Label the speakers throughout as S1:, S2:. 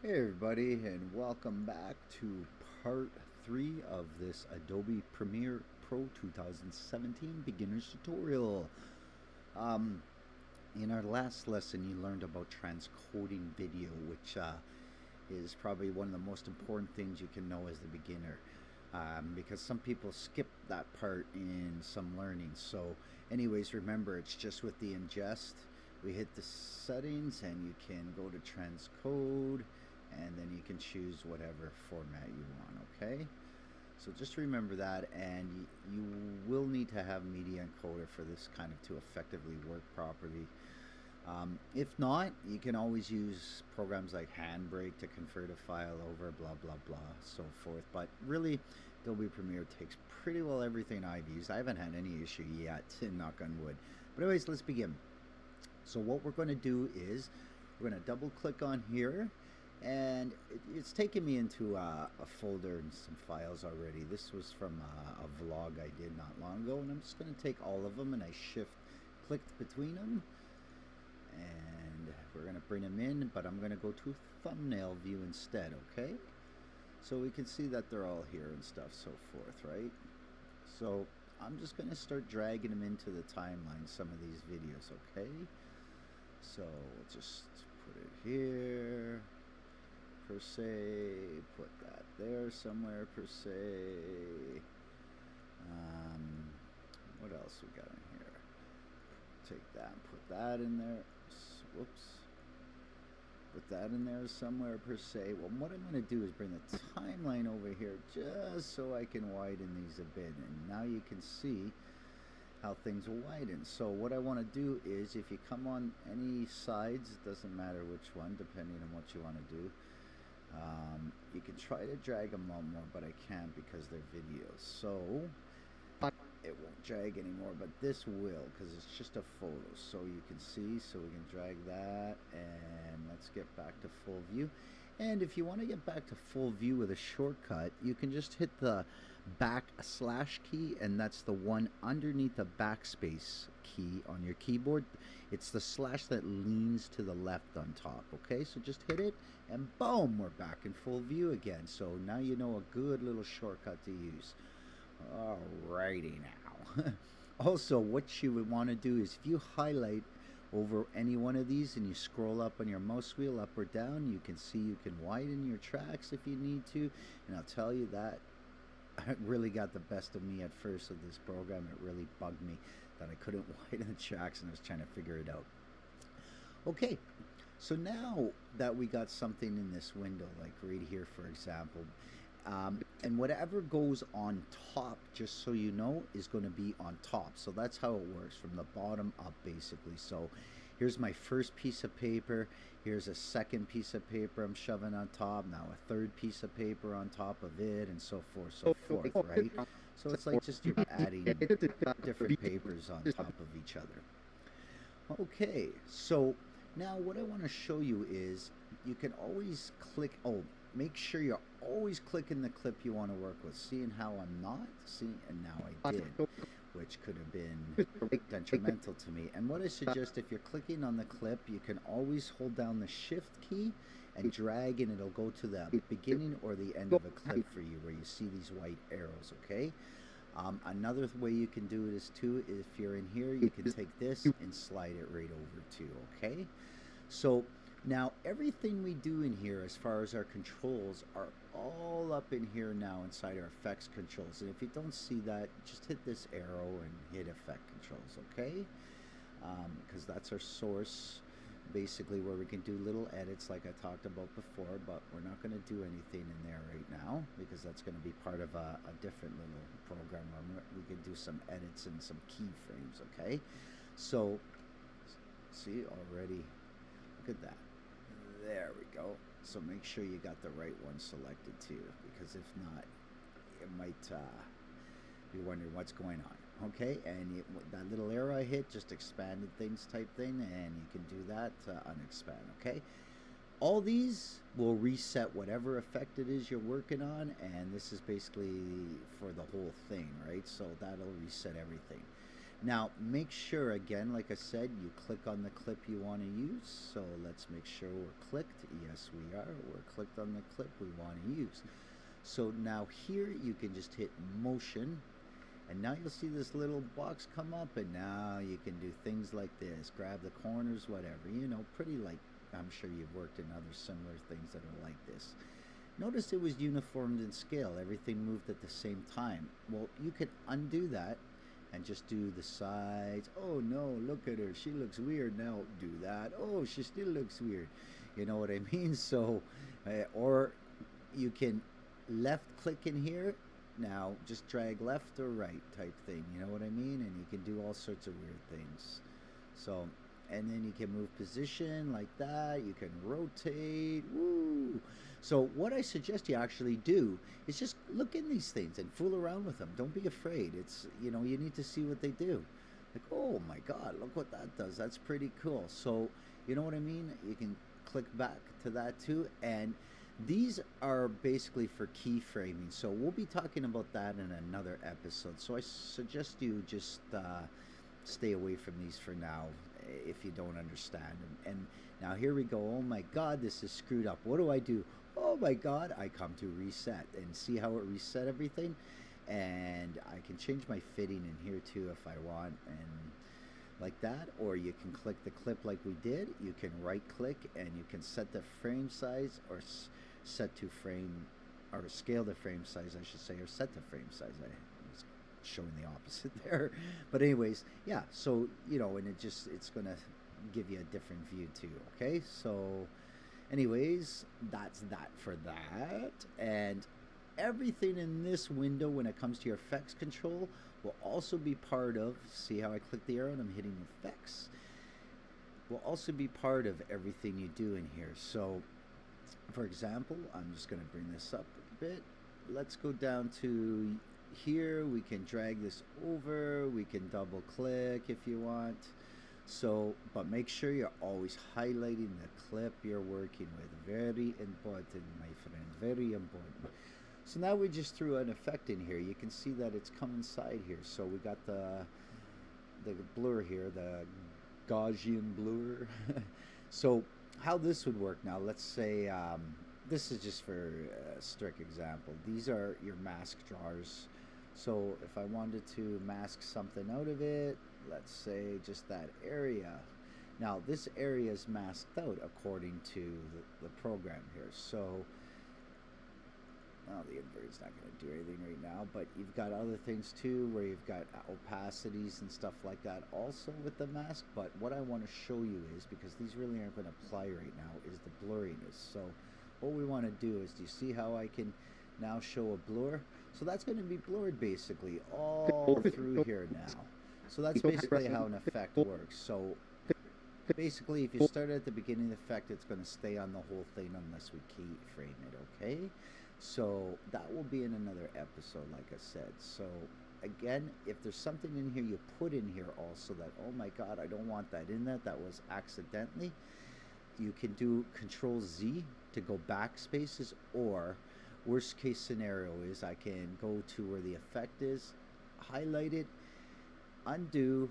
S1: Hey everybody, and welcome back to part 3 of this Adobe Premiere Pro 2017 beginner's tutorial. Um, in our last lesson you learned about transcoding video, which is probably one of the most important things you can know as the beginner, because some people skip that part in some learning. So anyways, remember, it's just with the ingest. We hit the settings and you can go to transcode, and then you can choose whatever format you want. Okay, so just remember that, and you will need to have media encoder for this kind of to effectively work properly. If not, you can always use programs like Handbrake to convert a file over, blah blah blah, so forth. But really, Adobe Premiere takes pretty well everything I've used. I haven't had any issue yet, knock on wood. But anyways, let's begin. So what we're going to do is we're going to double click on here, and it's taken me into a folder and some files already. This was from a vlog I did not long ago, and I'm just going to take all of them and I shift clicked between them, and we're going to bring them in, but I'm going to go to thumbnail view instead. Okay, so we can see that they're all here and stuff, so forth, right? So I'm just going to start dragging them into the timeline, some of these videos. Okay, so we'll just put it here per se, put that there somewhere per se. What else we got in here? Take that and put that in there. Whoops. Put that in there somewhere per se. Well, what I'm going to do is bring the timeline over here just so I can widen these a bit. And now you can see how things will widen. So what I want to do is, if you come on any sides, it doesn't matter which one, depending on what you want to do, you can try to drag them out more, but I can't because they're videos. So it won't drag anymore, but this will, because it's just a photo. So you can see, so we can drag that, and let's get back to full view. And if you want to get back to full view with a shortcut, you can just hit the backslash key, and that's the one underneath the backspace key on your keyboard. It's the slash that leans to the left on top. Okay, so just hit it, and boom, we're back in full view again. So now you know a good little shortcut to use. Alrighty now. Also, what you would want to do is, if you highlight over any one of these and you scroll up on your mouse wheel up or down, you can see you can widen your tracks if you need to. And I'll tell you that it really got the best of me at first with this program. It really bugged me that I couldn't widen the tracks, and I was trying to figure it out. Okay, so now that we got something in this window, like right here, for example, and whatever goes on top, just so you know, is going to be on top. So that's how it works, from the bottom up, basically. So here's my first piece of paper. Here's a second piece of paper I'm shoving on top. Now a third piece of paper on top of it, and so forth, so forth, right? So it's like just you're adding different papers on top of each other. Okay, so now what I want to show you is you can always click, oh, make sure you're always clicking the clip you want to work with. Seeing how I'm not? See, and now I did, which could have been detrimental to me. And what I suggest, if you're clicking on the clip, you can always hold down the shift key and drag, and it'll go to the beginning or the end of a clip for you, where you see these white arrows. Okay, another way you can do it is too, if you're in here, you can take this and slide it right over too. Okay, so now everything we do in here as far as our controls are all up in here now inside our effects controls. And if you don't see that, just hit this arrow and hit effect controls. Okay, because that's our source, basically, where we can do little edits like I talked about before, but we're not going to do anything in there right now because that's going to be part of a different little program where we can do some edits and some keyframes. Okay, so see already, look at that, there we go. So make sure you got the right one selected too, because if not, it might you're wondering what's going on. Okay, and that little arrow I hit just expanded things type thing, and you can do that to unexpand. Okay, all these will reset whatever effect it is you're working on, and this is basically for the whole thing, right? So that'll reset everything. Now, make sure, again, like I said, you click on the clip you want to use. So let's make sure we're clicked. Yes, we are. We're clicked on the clip we want to use. So now here you can just hit motion, and now you'll see this little box come up, and now you can do things like this. Grab the corners, whatever. You know, pretty like, I'm sure you've worked in other similar things that are like this. Notice it was uniformed in scale. Everything moved at the same time. Well, you could undo that and just do the sides. Oh no, look at her. She looks weird now. Do that. Oh, she still looks weird. You know what I mean? So, or you can left click in here. Now, just drag left or right type thing. You know what I mean? And you can do all sorts of weird things. So, and then you can move position like that. You can rotate. Woo! So what I suggest you actually do is just look in these things and fool around with them. Don't be afraid. It's, you know, you need to see what they do. Like, oh my God, look what that does. That's pretty cool. So, you know what I mean? You can click back to that too. And these are basically for keyframing. So we'll be talking about that in another episode. So I suggest you just stay away from these for now if you don't understand. And now here we go. Oh my God, this is screwed up. What do I do? Oh my God, I come to reset and see how it reset everything. And I can change my fitting in here too if I want, and like that. Or you can click the clip like we did. You can right click and you can set the frame size, or set to frame, or scale the frame size I should say, or set the frame size. I was showing the opposite there. But anyways, yeah, so you know, and it's gonna give you a different view too. Okay, so anyways, that's that for that. And everything in this window when it comes to your effects control will also be part of, see how I click the arrow and I'm hitting effects, will also be part of everything you do in here. So for example, I'm just going to bring this up a bit. Let's go down to here. We can drag this over. We can double click if you want. So, but make sure you're always highlighting the clip you're working with. Very important, my friend. Very important. So now we just threw an effect in here. You can see that it's come inside here. So we got the blur here, the Gaussian blur. So how this would work now, let's say this is just for a strict example. These are your mask drawers. So if I wanted to mask something out of it, let's say just that area. Now this area is masked out according to the program here. So well, the invert's not going to do anything right now, but you've got other things too where you've got opacities and stuff like that also with the mask. But what I want to show you is, because these really aren't going to apply right now, is the blurriness. So what we want to do is, do you see how I can now show a blur? So that's going to be blurred basically all through here now. So that's basically how an effect works. So basically if you start at the beginning of the effect, it's going to stay on the whole thing unless we keyframe it, okay? So that will be in another episode, like I said. So again, if there's something in here you put in here also that, oh my God, I don't want that in that was accidentally, you can do Control Z to go back spaces, or worst case scenario is I can go to where the effect is, highlight it, undo,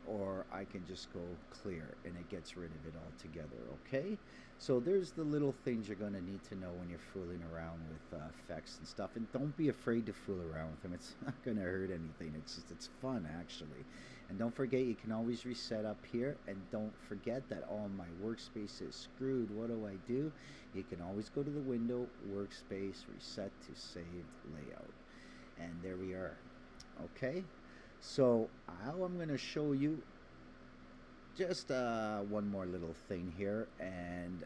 S1: or I can just go clear and it gets rid of it altogether, okay? So there's the little things you're going to need to know when you're fooling around with effects and stuff. And don't be afraid to fool around with them. It's not going to hurt anything. It's fun, actually. And don't forget, you can always reset up here. And don't forget that, oh, my workspace is screwed. What do I do? You can always go to the window, workspace, reset to saved layout. And there we are. Okay? So how I'm going to show you just one more little thing here, and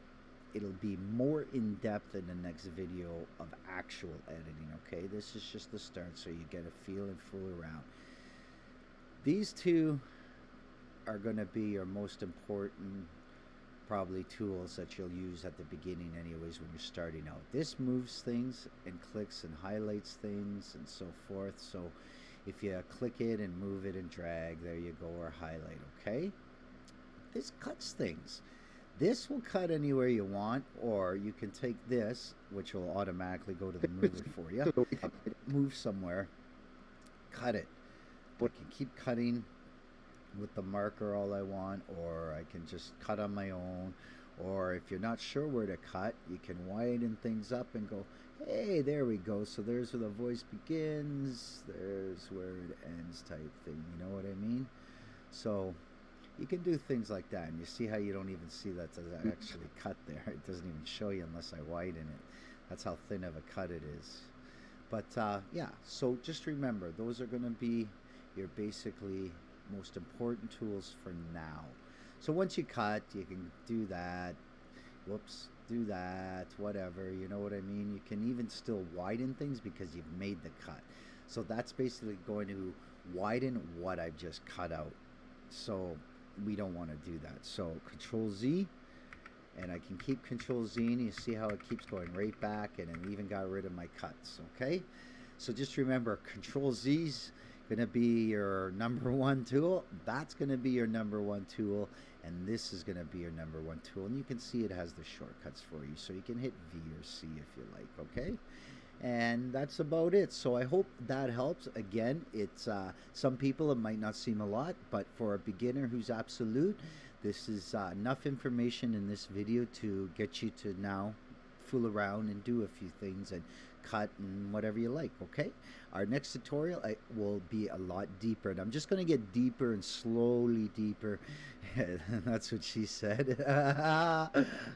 S1: it'll be more in depth in the next video of actual editing, okay? This is just the start, so you get a feel and fool around. These two are going to be your most important probably tools that you'll use at the beginning anyways when you're starting out. This moves things and clicks and highlights things and so forth. So if you click it and move it and drag, there you go, or highlight, okay? This cuts things. This will cut anywhere you want, or you can take this, which will automatically go to the mover for you, move somewhere, cut it. I can keep cutting, with the marker all I want, or I can just cut on my own. Or if you're not sure where to cut, you can widen things up and go, hey, there we go. So there's where the voice begins, there's where it ends type thing. You know what I mean? So you can do things like that. And you see how you don't even see that's actually cut there. It doesn't even show you unless I widen it. That's how thin of a cut it is. But yeah, so just remember, those are going to be your basically most important tools for now. So once you cut, you can do that. Whoops, do that, whatever. You know what I mean? You can even still widen things because you've made the cut. So that's basically going to widen what I've just cut out. So we don't want to do that. So Control Z, and I can keep Control Z, and you see how it keeps going right back, and it even got rid of my cuts. Okay, so just remember, Control Z's gonna be your number one tool. That's gonna be your number one tool, and this is gonna be your number one tool. And you can see it has the shortcuts for you, so you can hit V or C if you like. Okay, and that's about it. So I hope that helps. Again, it's some people it might not seem a lot, but for a beginner who's absolute, this is enough information in this video to get you to now fool around and do a few things and cut and whatever you like. Okay, our next tutorial will be a lot deeper, and I'm just going to get deeper and slowly deeper. That's what she said.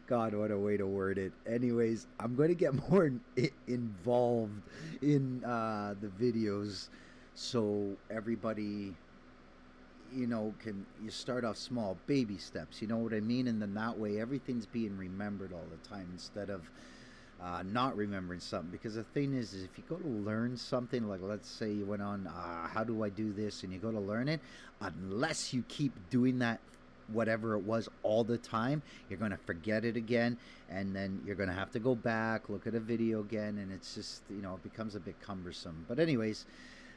S1: God, what a way to word it. Anyways, I'm going to get more involved in the videos, so everybody, you know, you start off small, baby steps, you know what I mean? And then that way everything's being remembered all the time instead of not remembering something. Because the thing is if you go to learn something, like let's say you went on how do I do this, and you go to learn it, unless you keep doing that whatever it was all the time, you're going to forget it again, and then you're going to have to go back, look at a video again, and it's just, you know, it becomes a bit cumbersome. But anyways,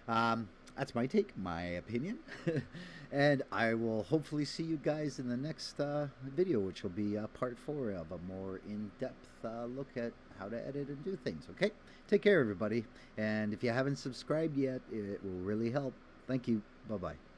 S1: that's my take, my opinion. And I will hopefully see you guys in the next video, which will be part 4 of a more in-depth look at how to edit and do things. Okay, take care everybody, and if you haven't subscribed yet, it will really help. Thank you. Bye bye.